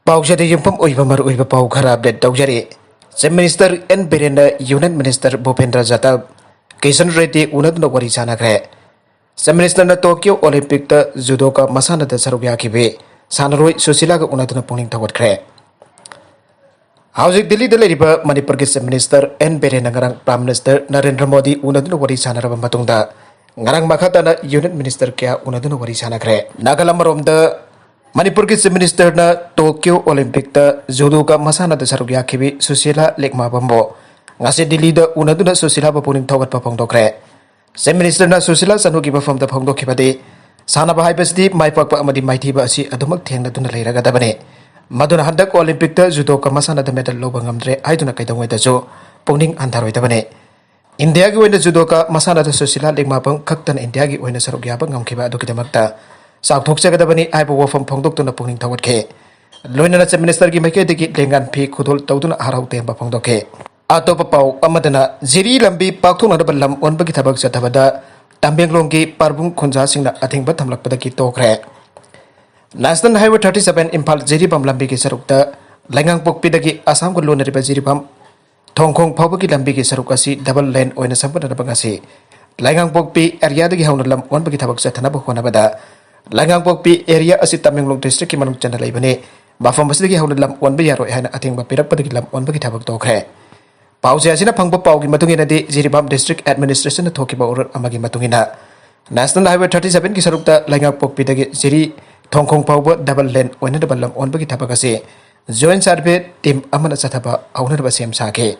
Pausada yumpam uibamar uiba pau khara update tawjari. Chief Minister N Birendra Union Minister Bhupendra Jatal Kishan Reddy unaduna wari sanakre. Chief Minister na Tokyo Olympic ta judo ka masana da saruk yakibe sanaroi Susila ka unaduna pungning tawatkhre. Hauzik Delhi da leriba Manipur ki Chief Minister N Birendra ngarang Prime Minister Narendra Modi unaduna wari sanaraba matungda ngarang makata na Union Minister kya unaduna wari sanakre. Nagalam da Manipur की chief minister ना Tokyo Olympic ता जुडो का मसाना दा सरuk yakibi Susila Lekma Bambo ngase Delhi da unaduna Susila ba puning thawat pa phongdokre. Chief Minister na Susila sanu ki ba phom da phongdokhibade sana ba haibasdi maipak pa amadi maithi ba asi adumak thengna duna leiraga dabane maduna handak Olympic ta judo ka masana da medal loba ngamdre aiduna kaidongwai da jo puning antharoi dabane. India ki oina judo ka masana da Susila Lekma Bam khaktan India ki oina saruk yaba ngamkhiba adukidamakta Sauk Sagadabani, I will from Pongdok Punging Tawat K. Luina Chief Minister Gimake Lengan P. Kudul Tautuna Harau Temba Pongdoke. Atopa Pau, Amadana, Ziri Lambi, Pakuna Balam, one Bagitabak Satabada, Tambing Longi, Parbung Kunza Singna, I think Batam Lapaki Tokre. National Highway 37 Impal Ziri Bam Lambiki Sarukta, Langang Pok Pidaki, Assam Luna Riba Ziri Bam, Tongkong Pabaki Lambiki Sarukasi, double lane or in a Sampana Bagasi. Langang Pok P. Area the Honalam, one Bagitabak Satanaba Honabada. Langang Pokpi area asit Tamenglong district manung channel ibane bafam basigi haulam one bayaro hana ating bapirak padilam one bagitabak tokre. Pause asina pangpa paugi matungina de Ziribam district administration na thoki ba urut amagi matungina. National Highway 37 ki sarukta Langang Pokpi dagi Ziri Tongkong Pauba double lane one balam one bagitabak ase. Joint survey team amana sataba auna basem sake.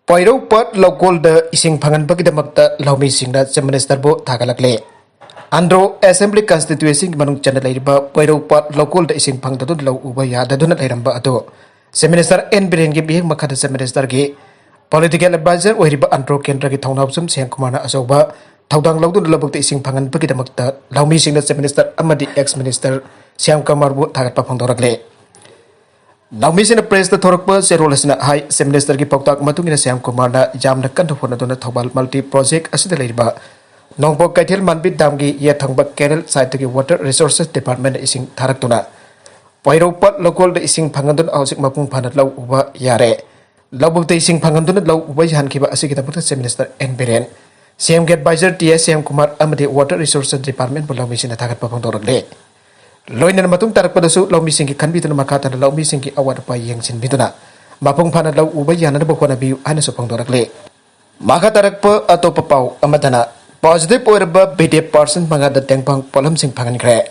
Poiro pot local the ising pangan bagidamakta laumi singda Chief Minister bo thagalakle. Andro Assembly Constituency manung channel laiba Poiro pot local the ising pang dadun law ubaya dadun lairamba ato. Chief Minister N Birendra gi bihing makada Chief Minister gi political advisor oiriba Andro Kendra gi thaunapsum Seng Kumana asoba thaudang lawdun labuk the ising pangan bagidamakta laumi singda Chief Minister amadi ex Minister Syam Kumar bu thagat pa phangdorakle. Laumi sina press the thorakpa serolasina hai Chief Minister gi poktak matungina Syam Kumar na jamna kan thofona dona thobal multi project asida laiba Nongpok Kaithil Manbit Damgi Yathangba Kerala side to Water Resources Department ising Taraktuna. Poiro pot local the ising Pangandun Ausik Mapung Panat Law Uba Yare. Lobuk the ising Pangandun Law Uba Hankiba Asikita Chief Minister N Biren. CM Get Advisor TS CM Kumar Amadi Water Resources Department Belau Mission Attack Papandorle. Loin and Matung Tarakpadasu, Law Missing Kanbitan Makata, Law Missing Award by Yang Sin Biduna. Mapung Panat Law Uba Yana Bokona Biu Anasopandorle. Makatarakpa Atopapau Amadana. Positive or above BDF person Mangada Tengpang Polam Sing Pangan Cray.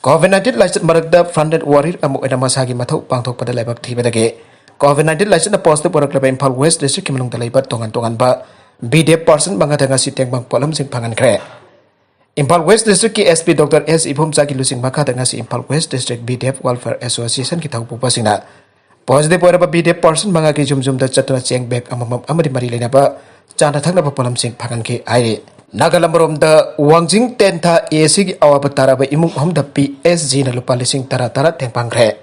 COVID-19 license Maragda funded warrior Amu Edamasagi Mato Pangtok Pada Labak Tibadage. COVID-19 license a positive or a club in Pal West District Kimanung the Labor Tongan Tongan Ba. BDF person Bangatangasi Tengpang Polam Sing Pangan Cray. Impal West District SP Dr. S. Ibum Saki Lusing Makatangasi Impal West District BDF Welfare Association Kitau Pupasina. Positive or above BDF person Mangaki Jum the Chatuna Cheng Bek Amadi Marilena Ba. Chana Tangna Polam Sing Pangan K. Aire. Nagalamrom da Wangjing Tenta ASG Awapatara by Imung Hom the PSG na lupa lising tara tengpang kre.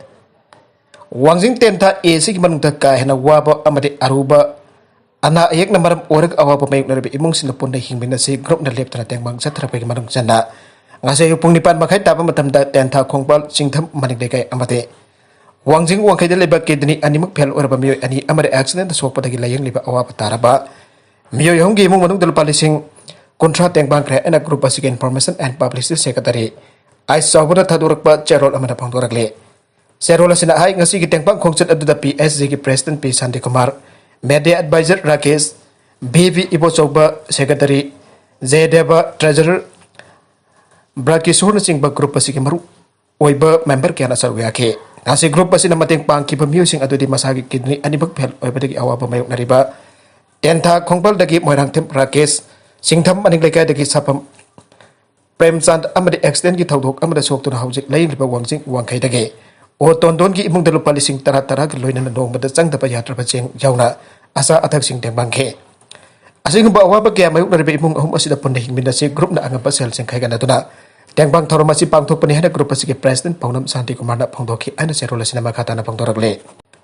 Wangjing Tenta ASG manung da kahina waba amade aruba ana ayek na maram orag awapa mayuk na rabi imung sinapun na hingmin na si group na lep tara tengpang sa trapay manung sana. Ngasa yung nipan makay tapa matam da tenta kongbal singtam maniglegay amate. Wangjing wangkay da liba kidni animak pel oraba miyo ani amade accident da swak padagi layang liba awapatara ba. Miyo yung gimong manung da lupa lising Kontra Tengpang Kre and a group of information and publicity secretary. I saw what a Tadurakba Cherol Amada Pangdorakle. Serola Sina High Nasiki Tengpang concert at the PSG President P. Sandy Kumar, Media Advisor Rakesh, BV Ibosoba Secretary, Zedeva Treasurer, Brakisur Singba Group of Sikimaru, Oiba member Kiana Sarwiake. As a group of cinematic bank keep amusing at the Masagi kidney and book pel over the Awapa Mayok Nariba. Tenta Kongbal the Gip Moirang Temp Rakesh. Singtam Manigleka the Kisapam Premsand Amadi extend it out Amada Sok to the house, laying the Wangsing Wankai the gay. O Tondongi among the Lupalising Taratara, Loin and Dome, but the Sang the Payatra Paching Jauna, Asa attacking the Banke. A single Bawabaka, my own among whom was it upon the Himina group, the Angapasels and Kaganatuna. Tengpang Toromasi Pangtopani had a group of President Ponam Santi Commander Pondoki and the Serola Cinema Katana Pangdorable.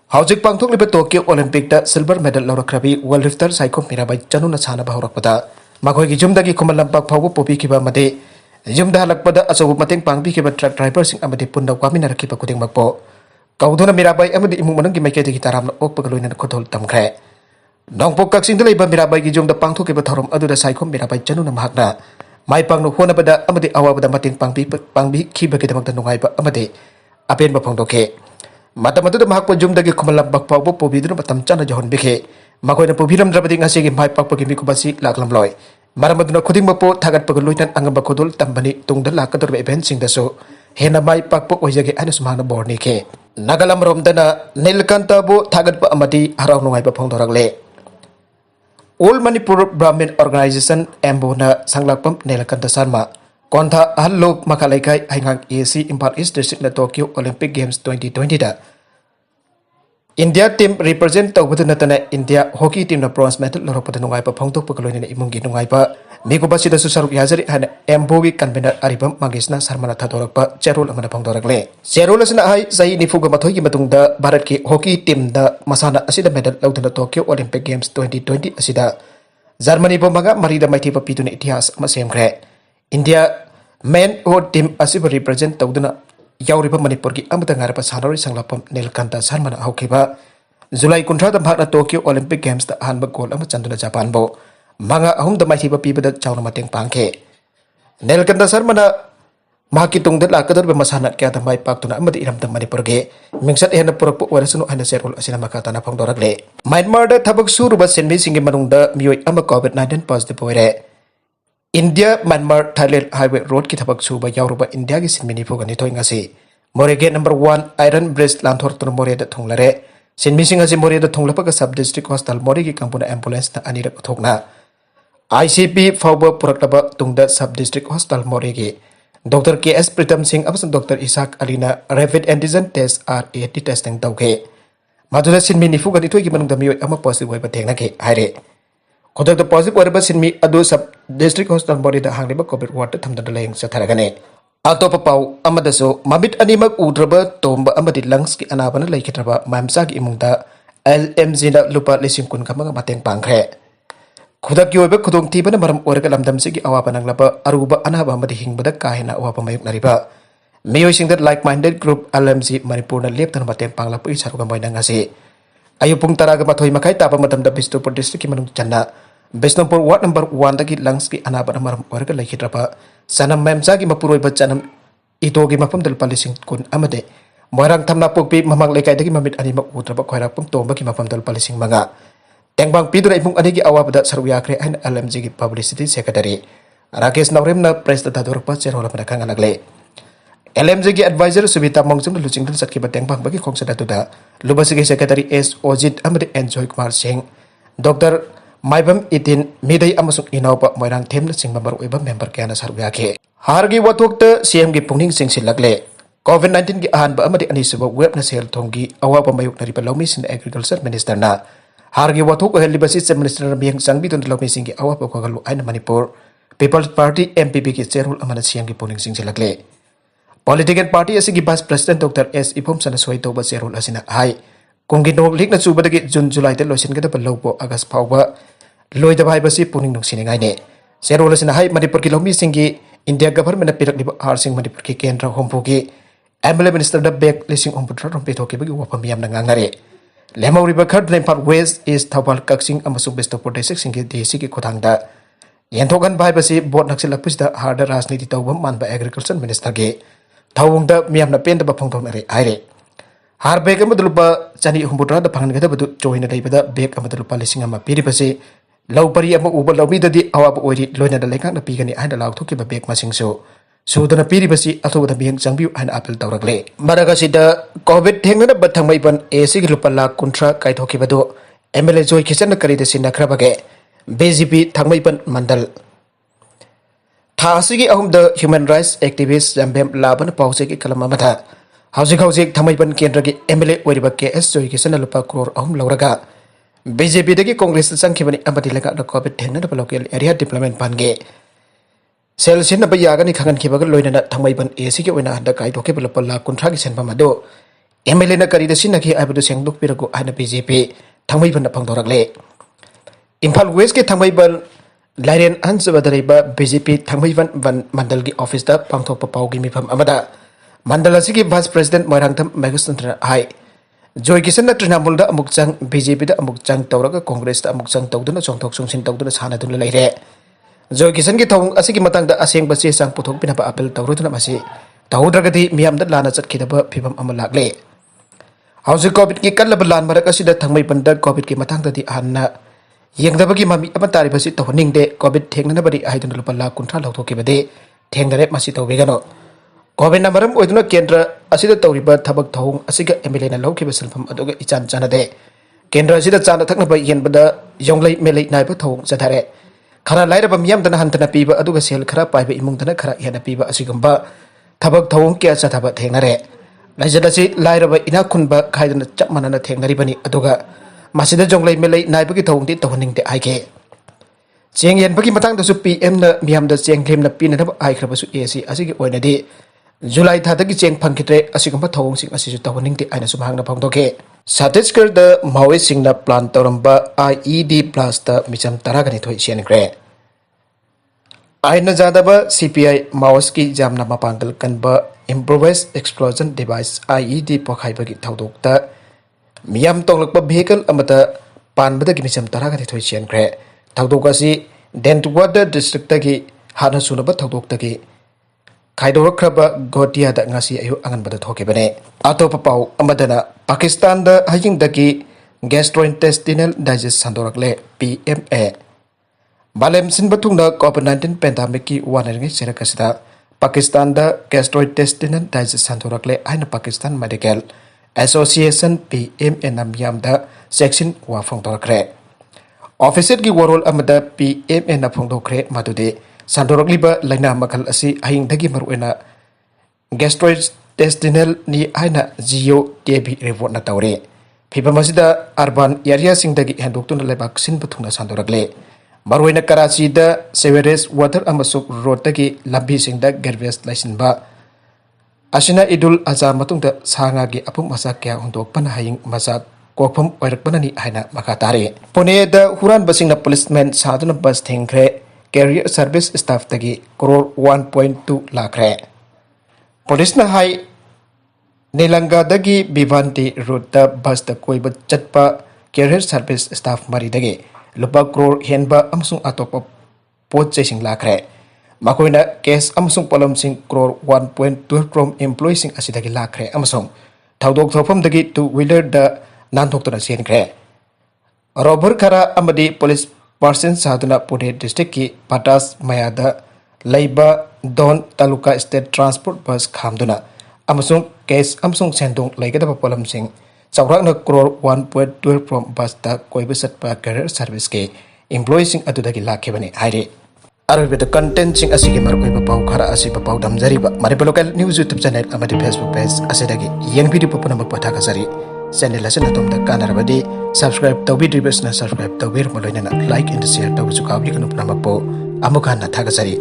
Housing Pangtok Liber Tokyo Olympic the silver medal Laura Krabi, well lifter Psycho Mira by Januna Sana Bahorakpada. Makoy Jumdagi Kumalampak Pawu Popi Kiba Made, Jumda Lakpada as a Mateng Pang Bikiba truck driver sing Amade Punda Wamina Kipa Kuting Makpo. kauduna mirabai amadi imung manang gi maikei gi taram okpa loina khothol tamkhre nongpok kaksing de leiba mirabai gi jongda pangtho ke bathorom aduda saikhom mirabai chanu na mahakna mai pangno hona bada amadi awabada mating pangbi khiba ke damak nungai ba amadi apen ba phangdoke matam adu mahak po jumdagi khumalam bakpau bo pobidru matam chana johon bikhe makoina pobiram drabadi ngasi gi mai pakpa gi mikubasi laklam loi maramaduna khuding mapo thagat pag loitan angamba khodol tambani tungda lakador event sing daso hena mai pakpo oijage anu sumana borni ke nagalam romdana nilkanta bo thagat pa amadi haraw nungai ba phangdorakle All Manipur Brahmin Organization Ambona Sanglakpam Nilkanta Sarma Kontha Hallo Makalaikai Hangang AC Impal East District na Tokyo Olympic Games 2020 da India team represent tawbadu natana India hockey team na bronze medal loropada nungai pa phongtok pakaloina imungi nungai pa mikuba sida susaruk yazari hana embogi convener aribam mangisna sarmana thatorak pa cherol amana phongdorakle cherol asna hai sai nifuga mathoi gi matungda bharat ki hockey team da masana asida medal laudana Tokyo Olympic Games 2020 asida Germany bombaga marida maithi pa pituna itihas ama semkhre India men ho team asiba represent tawduna yauriba Manipur ki amata ngarapa sanori sanglapam Nilkanta Sarmana haukiba July 19 da bhakna Tokyo Olympic Games da hanba goal ama chanduna Japan bo manga ahum da maithi ba pibada chawna mateng pangke Nilkanta Sarmana mahaki tungda lakador ba masana kya da mai paktuna amadi iram da Manipur ge mingsat hena purak warasunu hana serol asina makata na phangdorakle Myanmar da thabak suruba senmi singi manungda miyoi ama COVID-19 positive oire India Myanmar Thailand Highway Road ki thabak suba yauruba India gi sinmini phogani thoi ngasi Morege number 1 Iron Bridge Lanthor tur More da thonglare sinmi singa si More da thonglapa ka sub district hospital More gi kampuna ambulance na anirak thokna ICP fawba puraklaba tungda sub district hospital More gi Dr. KS Pritam Singh amasung Dr. Isaac Alina rapid antigen test RAT testing tawke madura sinmini phogani thoi gi manungda miyoi ama positive oiba thengna ke haire Kodak the positive whatever sin me adu sub district hospital body the hangliba COVID water thamda laying satharagane. Atopa pau amadaso mabit animak udraba tomba amadi lungs ki anabana laikitraba mamsa ki imungda LMZ na lupa lising kun kamaga mateng pangkre. Kodak yobe kudong tiba na maram orga lamdam sigi awapa nanglaba aruba anaba amadi hingbada kahina awapa mayuk nariba. Mayo sing that like-minded group LMZ Manipur na lep tan mateng panglapu isaruga moy nangasi. Ayupung taraga mathoy makai tapa matam da Bisnupur district ki manung channa Bisnupur ward number 1 dagi langs ki anaba maram warga laikitrapa sanam memsa ki mapuroi bachanam ito gi mapam dal palising kun amade moirang thamna pokpi mamang lekai dagi mamit ani mak utrapa khoira pum tomba ki mapam dal palising manga tengbang pidura ipung ani gi awabada saruyakre an LMG ki publicity secretary Rakesh Naurem na press da dorpa cherhola pada kanganagle LMG ki advisor Subita Mongsum da luching dal satki bateng bagi khongsa datuda lubasigi secretary S Ojit amade Enjoy Kumar Singh Dr. Maibam Itin Midai amasuk inaupa moirang them na singba baru iba member kaya saruyake hargi watukta CM gi pungning sing silagle COVID-19 gi ahanba amade anisuba web na sel thonggi awapa mayuk na ripa lawmi sin agriculture minister na hargi watuk helibasi minister na biyang sangbi don lawmi sing gi awapa kogalu aina Manipur People's Party MPP ki chairul amana CM gi pungning sing silagle Political Party asigi Vice President Dr. S. Ipom sana soy toba serol asina hai kunggi no lik na suba dagi June July te loisin kada balawpo August phawba loi da bhai basi puning nung siningai ne serol asina hai Manipur ki lomi singi India government na pirak liba har sing Manipur ki kendra hompu ki MLA Minister da bek lising omputra rompe thoke bagi wapam yam na ngangare lemau riba khad lempar West East Thawal Kaksing amasuk Bestopur district singi DC ki khotang da yentokan bhai basi bot naksil lapus da har da rajniti tawbam manba agriculture minister ge Thawungda miyamna penda ba phongthom ere aire har beg amadulupa chani humbutra da phangan gada badu joina daibada beg amadulupa lising ama piri basi lau pari ama uba lau bidadi awab oiri loina da lekang na pigani aina lau thuki ba beg masing so sudana piri basi athoda biyang changbiu aina apel tawragle maraga sida COVID thengna bathangmai ban AC gi lupa la kuntra kai thoki badu MLA Joy Kisan kari da sinakrabage BJP thangmai ban mandal Thasigi ahum the human rights activists jambem laban pause ki kalama matha hausik thamai ban kendra ki MLA wariba KS Joy Kisan lupa crore ahum lauraga BJP dagi Congress sangkhibani amati laga da COVID thengna da local area development bange sel sin ba yaga ni khangan khibaga loina na thamai ban AC ki oina handa kai thoke bala palla kuntra ki senpa mado MLA na kari da sinaki abadu sengduk pirago ana BJP thamai ban na phangdorakle Imphal West ki thamai ban Lairen Ansabadariba BJP Thangmaivan Van Mandalgi Office da Pangthok Papau gi mifam amada Mandal asigi Vice President Moirangtham Megusundra hai Joy Kisan na Trinamool da amuk chang BJP da amuk chang tawraga Congress da amuk chang tawduna chongthok chungsin tawduna sanaduna leire. Joy Kisan ki thawng asigi matangda asengba che sang puthok pinapa apel tawruduna masi tawdragadi miyamda lana chatkidaba phibam ama lagle. Hausi COVID ki kallaba lan marak asida thangmai banda COVID ki matangda di anna yengdabagi mami ama tari basi tawningde COVID thengnana bari aiduna lupa la kuntra lauthokibade thengnare masi tawbegano. COVID na maram oiduna kendra asida tawriba thabak thawung asiga MLA na lawkiba selfam aduga ichan chanade kendra asida chana thaknaba yenbada yonglai melai naiba thawung chathare khara lairaba miyamdana hantana piba aduga sel khara paiba imungdana khara hena piba asigamba thabak thawung kya chathaba thengnare laijadasi lairaba ina khunba khaidana chapmanana thengnaribani aduga masida jonglai melai naibagi thawungti tawhningte aike cheng yenbagi matangdasu PM na miyamda cheng klemna pinanaba aikhrabasu AC asigi oinadi July thadagi cheng phangkitre asigamba thawong sing asisu tawning te aina sumhangna phangdoke Chhattisgarh da Maoist singna plan tawramba IED plus da micham taragani thoi siankre aina jadaba CPI Maoist ki jamna mapangal kanba improvised explosion device IED pokhaibagi thawdokta miyam tonglakpa vehicle amata panbada ki micham taragani thoi siankre thawdokasi Dentwada district tagi hana sunaba thawdoktagi Khaidorkraba Gotia da ngasi ayu angan bada thoke bane atopa pau amadana Pakistan da haying dagi gastrointestinal disease sandorakle PMA balem sin bathungna COVID-19 pandemic ki waneringi serakasida Pakistan da gastrointestinal disease sandorakle aina Pakistan Medical Association PMA namyam da section wa phongdokre officer ki warol amada PMA na phongdokre madude Sandorokliba laina makal asi ahing dagi maruena gastrointestinal ni aina GO TB report na tawre phiba masida urban area sing dagi handoktuna lebak sin bathungna sandorokle maruena Karachi da sewerage water amasuk road dagi lambi sing da garbage laisinba asina idul azha matungda sanga gi apum masa kya hundok pan haying masa kokpham oirakpanani aina makatare Pune da huran basingna policeman saduna bus thengre Carrier service staff tagi crore 1.2 lakre. Police na hai Nilanga dagi Bivanti route da bus da koi ba chatpa carrier service staff mari dagi lupa crore henba amsung atopa pot chasing lakre. Makoina case amsung polom sing crore 1.2 from employee sing asidagi lakre amsung thawdok thofam dagi two wheeler da nanthok tona sen kre. Robber khara amadi police Person Sadhana Pune district ki Patas Mayada Laiba Don Taluka State Transport Bus Khamduna Amasung case Amsung Sendung Laigada Polam Singh Saurakna crore 1.12 from bus da Koibasat pa career service ke employees sing adudagi lakebani haire Arabida content sing asigi markoiba pau khara asiba pau damjariba mariba local news YouTube channel amadi Facebook page asidagi yang video popuna magpatha kasari channel asen atom da kanarabadi subscribe tawbi dribes na subscribe tawbir maloina na like and share tawbu chukawli kanu pramappo amukan na thakasari